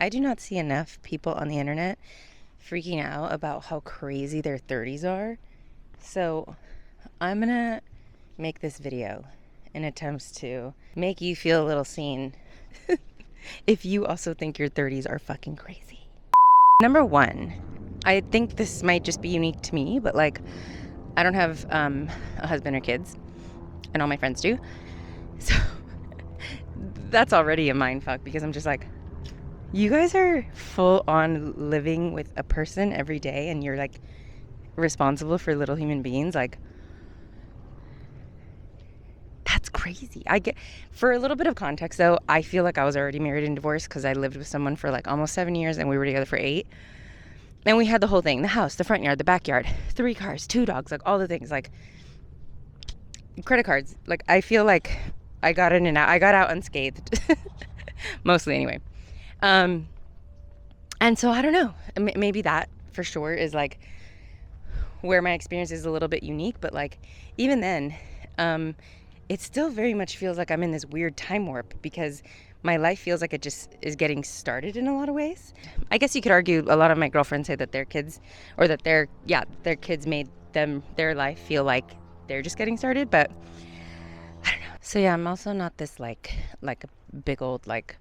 I do not see enough people on the internet freaking out about how crazy their 30s are. So I'm gonna make this video in attempts to make you feel a little seen if you also think your 30s are fucking crazy. Number one, I think this might just be unique to me, but like, I don't have a husband or kids, and all my friends do. So that's already a mind fuck, because I'm just like, you guys are full on living with a person every day, and you're like responsible for little human beings. Like, that's crazy. I get, for a little bit of context though, I feel like I was already married and divorced because I lived with someone for like almost 7 years, and we were together for 8. And we had the whole thing, the house, the front yard, the backyard, 3 cars, 2 dogs, like all the things, like credit cards. Like, I feel like I got in and out. I got out unscathed, mostly anyway. And so I don't know, maybe that for sure is like where my experience is a little bit unique, but like even then, it still very much feels like I'm in this weird time warp, because my life feels like it just is getting started in a lot of ways. I guess you could argue a lot of my girlfriends say that their kids, or that their kids made their life feel like they're just getting started, but I don't know. So yeah, I'm also not this like a big old like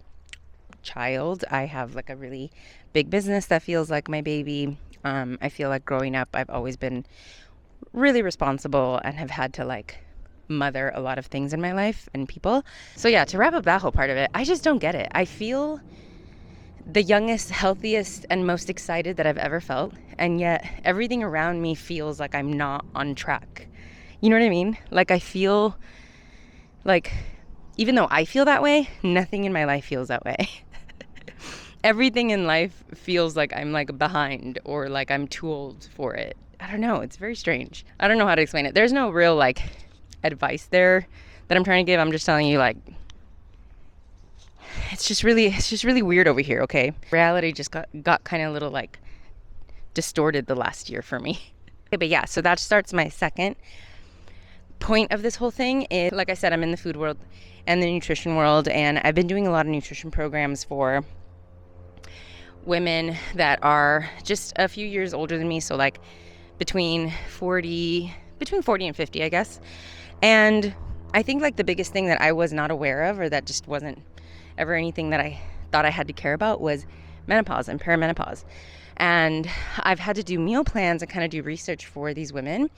child. I have like a really big business that feels like my baby. I feel like growing up, I've always been really responsible and have had to like mother a lot of things in my life and people. So yeah, to wrap up that whole part of it, I just don't get it. I feel the youngest, healthiest, and most excited that I've ever felt, and yet everything around me feels like I'm not on track. You know what I mean? Like, I feel like, even though I feel that way, nothing in my life feels that way. Everything in life feels like I'm like behind, or like I'm too old for it. I don't know. It's very strange. I don't know how to explain it. There's no real like advice there that I'm trying to give. I'm just telling you, like, it's just really weird over here. Okay, reality just got kind of a little like distorted the last year for me. Okay, but yeah, so that starts my second point of this whole thing. Is, like I said, I'm in the food world and the nutrition world, and I've been doing a lot of nutrition programs for women that are just a few years older than me, so like between 40 and 50, I guess. And I think like the biggest thing that I was not aware of, or that just wasn't ever anything that I thought I had to care about, was menopause and perimenopause. And I've had to do meal plans and kind of do research for these women.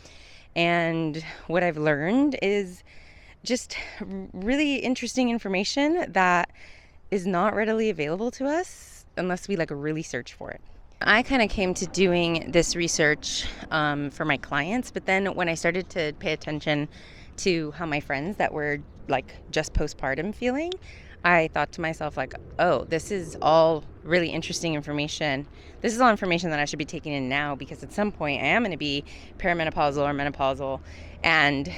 And what I've learned is just really interesting information that is not readily available to us unless we like really search for it. I kind of came to doing this research for my clients, but then when I started to pay attention to how my friends that were like just postpartum feeling, I thought to myself, like, oh, this is all really interesting information. This is all information that I should be taking in now, because at some point I am going to be perimenopausal or menopausal, and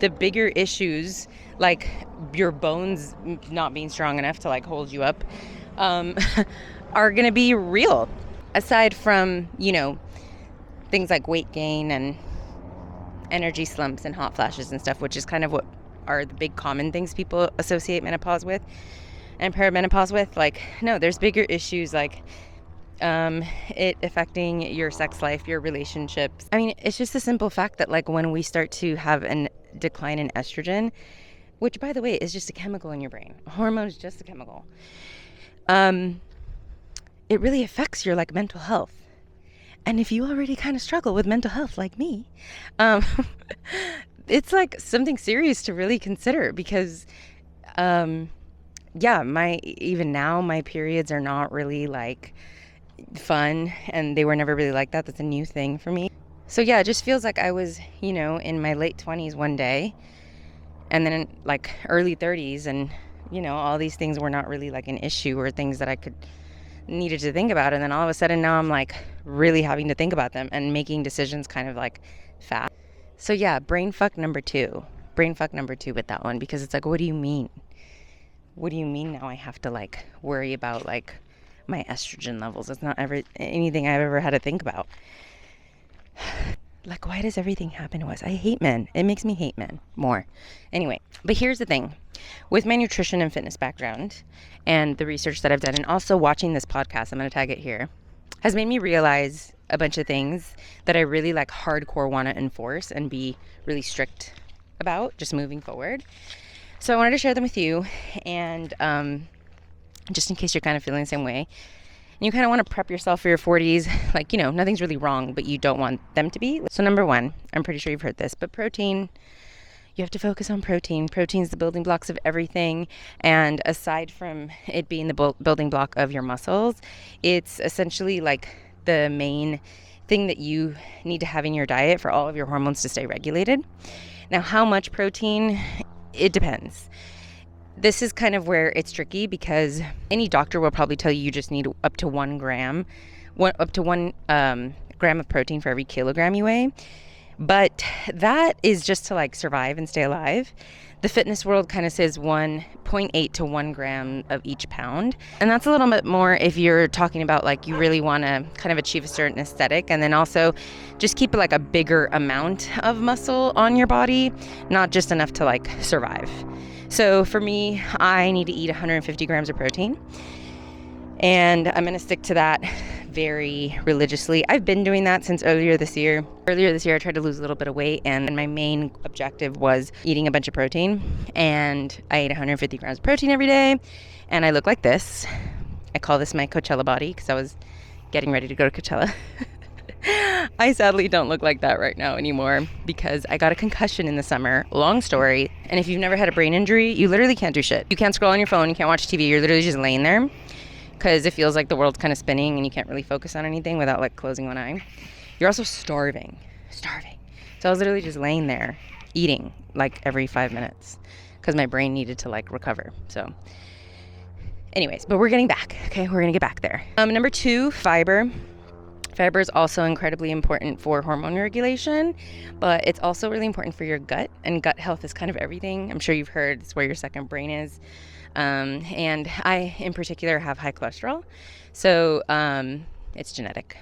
the bigger issues, like your bones not being strong enough to like hold you up, are going to be real. Aside from, you know, things like weight gain and energy slumps and hot flashes and stuff, which is kind of what are the big common things people associate menopause with and perimenopause with. Like, no, there's bigger issues, like it affecting your sex life, your relationships. I mean, it's just the simple fact that like when we start to have a decline in estrogen, which by the way is just a chemical in your brain, a hormone is just a chemical, it really affects your like mental health. And if you already kind of struggle with mental health like me, it's like something serious to really consider, because even now my periods are not really like fun, and they were never really like that. That's a new thing for me. So yeah, it just feels like I was, you know, in my late 20s one day, and then in like early 30s, and you know, all these things were not really like an issue or things that I needed to think about, and then all of a sudden now I'm like really having to think about them and making decisions kind of like fast. So yeah, brain fuck number two with that one, because it's like, what do you mean now I have to like worry about like my estrogen levels? It's not ever anything I've ever had to think about. Like, why does everything happen to us? I hate men. It makes me hate men more. Anyway, but here's the thing. with my nutrition and fitness background and the research that I've done, and also watching this podcast, I'm going to tag it here, has made me realize a bunch of things that I really like hardcore want to enforce and be really strict about just moving forward. So I wanted to share them with you, and just in case you're kind of feeling the same way. And you kind of want to prep yourself for your 40s. Like, nothing's really wrong, but you don't want them to be. So number one, I'm pretty sure you've heard this, but protein. You have to focus on protein. Protein's the building blocks of everything. And aside from it being the building block of your muscles, it's essentially like the main thing that you need to have in your diet for all of your hormones to stay regulated. Now, how much protein? It depends. This is kind of where it's tricky, because any doctor will probably tell you just need up to 1 gram of protein for every kilogram you weigh. But that is just to like survive and stay alive. The fitness world kind of says 1.8 to 1 gram of each pound. And that's a little bit more if you're talking about like you really want to kind of achieve a certain aesthetic, and then also just keep like a bigger amount of muscle on your body, not just enough to like survive. So for me, I need to eat 150 grams of protein, and I'm going to stick to that very religiously. I've been doing that since earlier this year. Earlier this year, I tried to lose a little bit of weight, and my main objective was eating a bunch of protein, and I ate 150 grams of protein every day, and I look like this. I call this my Coachella body because I was getting ready to go to Coachella. I sadly don't look like that right now anymore because I got a concussion in the summer. Long story. And if you've never had a brain injury, you literally can't do shit. You can't scroll on your phone, you can't watch TV, you're literally just laying there because it feels like the world's kind of spinning and you can't really focus on anything without like closing one eye. You're also starving. So I was literally just laying there eating like every 5 minutes because my brain needed to like recover. So anyways, but we're getting back. Okay, we're gonna get back there. Number 2, fiber. Fiber is also incredibly important for hormone regulation, but it's also really important for your gut, and gut health is kind of everything. I'm sure you've heard it's where your second brain is. And I, in particular, have high cholesterol. So it's genetic.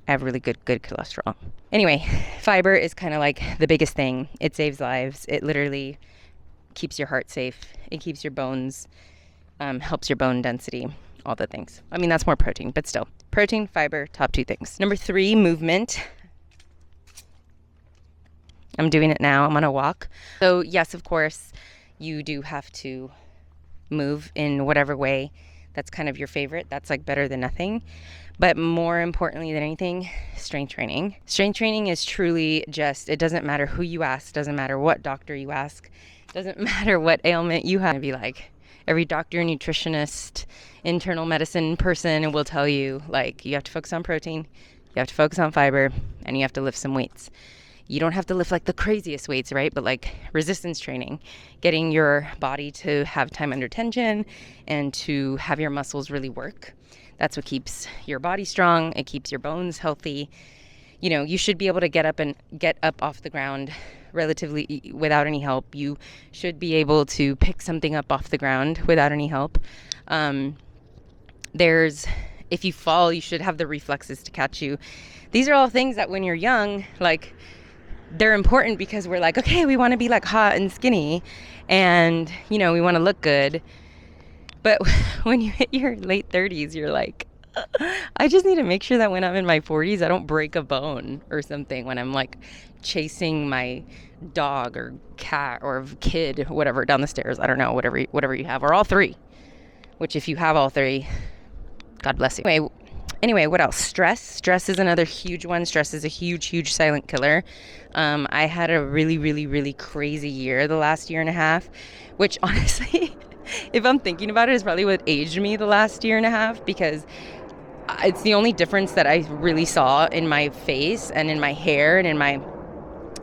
I have really good cholesterol. Anyway, fiber is kind of like the biggest thing. It saves lives. It literally keeps your heart safe. It keeps your bones, helps your bone density, all the things. I mean, that's more protein, but still. Protein, fiber, top 2 things. Number 3, movement. I'm doing it now. I'm on a walk. So yes, of course, you do have to move in whatever way that's kind of your favorite. That's like better than nothing. But more importantly than anything, strength training. Strength training is truly just, it doesn't matter who you ask, doesn't matter what doctor you ask, doesn't matter what ailment you have. To be like, every doctor, nutritionist, internal medicine person will tell you, like, you have to focus on protein, you have to focus on fiber, and you have to lift some weights. You don't have to lift like the craziest weights, right? But like resistance training, getting your body to have time under tension and to have your muscles really work. That's what keeps your body strong. It keeps your bones healthy. You should be able to get up off the ground relatively without any help. You should be able to pick something up off the ground without any help. If you fall, you should have the reflexes to catch you. These are all things that when you're young, like, they're important because we're like, okay, we want to be like hot and skinny and, we want to look good. But when you hit your late 30s, you're like, I just need to make sure that when I'm in my 40s, I don't break a bone or something when I'm like chasing my dog or cat or kid, whatever, down the stairs. I don't know, whatever you have, or all 3, which if you have all 3, God bless you. Anyway, what else? Stress is another huge one. Stress is a huge silent killer. I had a really, really, really crazy year the last year and a half, which honestly, if I'm thinking about it, is probably what aged me the last year and a half, because it's the only difference that I really saw in my face and in my hair and in my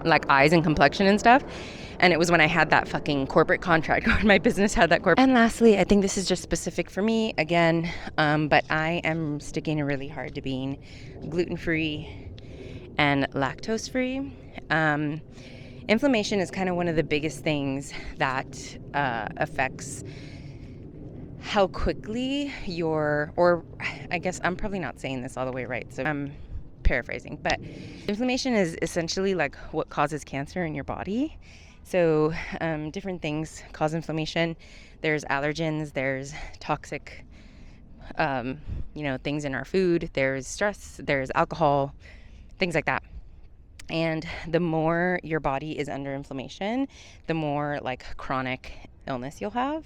like eyes and complexion and stuff. And it was when I had that fucking corporate contract, when my business had that corporate. And lastly, I think this is just specific for me again, but I am sticking really hard to being gluten-free and lactose-free. Inflammation is kind of one of the biggest things that affects how quickly or I guess I'm probably not saying this all the way right, so I'm paraphrasing, but inflammation is essentially like what causes cancer in your body. So different things cause inflammation. There's allergens, there's toxic things in our food, there's stress, there's alcohol, things like that. And the more your body is under inflammation, the more like chronic illness you'll have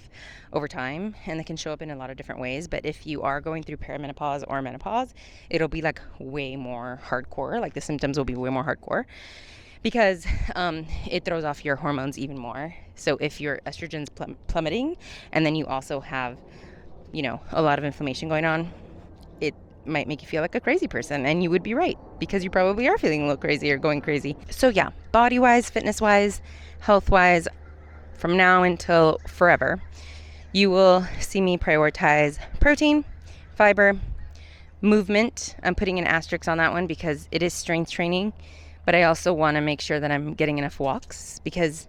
over time, and it can show up in a lot of different ways. But if you are going through perimenopause or menopause, it'll be like way more hardcore. Like the symptoms will be way more hardcore because it throws off your hormones even more. So if your estrogen's plummeting, and then you also have a lot of inflammation going on, it might make you feel like a crazy person. And you would be right, because you probably are feeling a little crazy or going crazy. So yeah, body wise, fitness wise, health wise, from now until forever, you will see me prioritize protein, fiber, movement. I'm putting an asterisk on that one because it is strength training, but I also want to make sure that I'm getting enough walks, because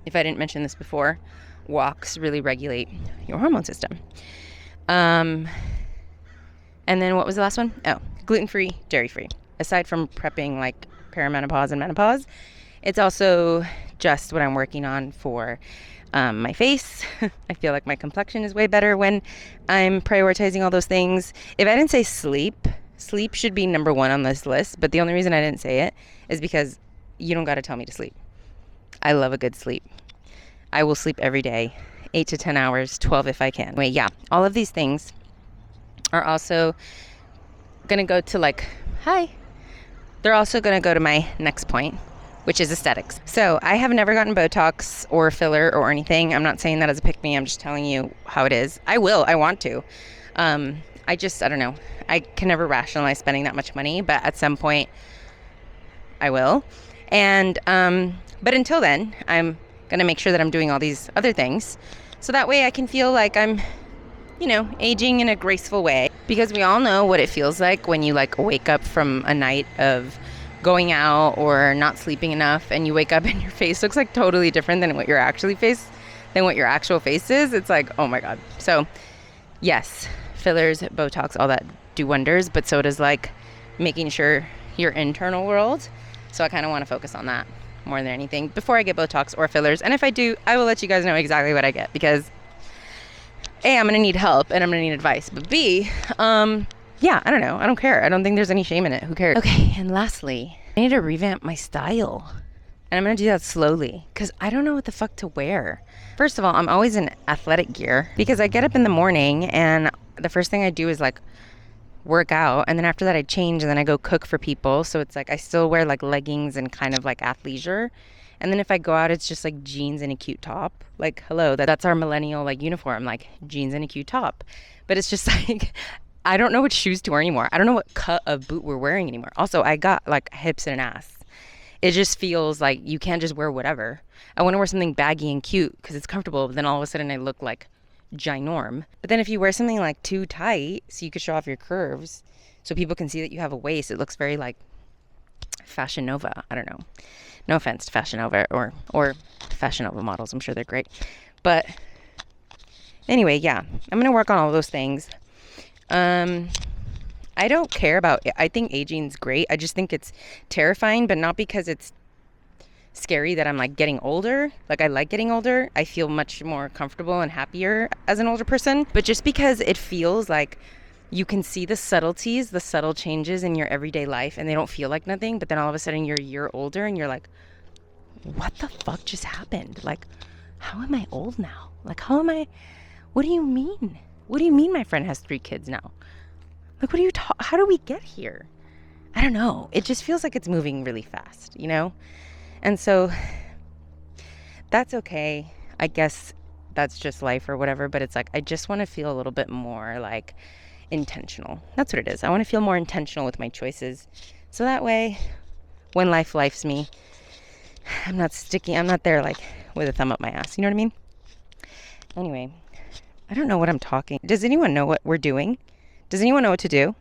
if I didn't mention this before, walks really regulate your hormone system. And then what was the last one? Oh, gluten-free, dairy-free. Aside from prepping like perimenopause and menopause, it's also just what I'm working on for my face. I feel like my complexion is way better when I'm prioritizing all those things. If I didn't say sleep should be number one on this list, but the only reason I didn't say it is because you don't got to tell me to sleep. I love a good sleep. I will sleep every day, 8 to 10 hours, 12 if I can. Anyway, yeah, all of these things are also going to go to they're also going to go to my next point, which is aesthetics. So I have never gotten Botox or filler or anything. I'm not saying that as a pick-me. I'm just telling you how it is. I want to. I don't know. I can never rationalize spending that much money, but at some point I will. And, but until then, I'm going to make sure that I'm doing all these other things. So that way I can feel like I'm, aging in a graceful way, because we all know what it feels like when you wake up from a night of going out or not sleeping enough, and you wake up and your face looks like totally different than what your actual face is. It's like, oh my God. So yes, fillers, Botox, all that do wonders, but so does making sure your internal world. So I kind of want to focus on that more than anything before I get Botox or fillers. And if I do, I will let you guys know exactly what I get, because A, I'm going to need help and I'm going to need advice, but B, yeah, I don't know. I don't care. I don't think there's any shame in it. Who cares? Okay, and lastly, I need to revamp my style. And I'm going to do that slowly, because I don't know what the fuck to wear. First of all, I'm always in athletic gear, because I get up in the morning and the first thing I do is work out, and then after that I change, and then I go cook for people. So it's I still wear leggings and kind of athleisure. And then if I go out, it's just jeans and a cute top. Hello, that's our millennial uniform, jeans and a cute top. But it's just I don't know what shoes to wear anymore. I don't know what cut of boot we're wearing anymore. Also, I got hips and an ass. It just feels like you can't just wear whatever. I want to wear something baggy and cute because it's comfortable, but then all of a sudden I look like ginorm. But then if you wear something too tight so you could show off your curves, so people can see that you have a waist, it looks very Fashion Nova. I don't know. No offense to Fashion Nova or Fashion Nova models. I'm sure they're great. But anyway, yeah, I'm going to work on all those things. I don't care about it. I think aging's great. I just think it's terrifying, but not because it's scary that I'm getting older. I like getting older. I feel much more comfortable and happier as an older person, but just because it feels like you can see the subtleties, the subtle changes in your everyday life, and they don't feel like nothing, but then all of a sudden you're a year older and you're like, what the fuck just happened? How am I old now? How am I, what do you mean? What do you mean my friend has 3 kids now? What are you how do we get here? I don't know. It just feels like it's moving really fast, And so that's okay. I guess that's just life or whatever, but it's I just want to feel a little bit more intentional. That's what it is. I want to feel more intentional with my choices. So that way, when life lifes me, I'm not there with a thumb up my ass. You know what I mean? Anyway, I don't know what I'm talking. Does anyone know what we're doing? Does anyone know what to do?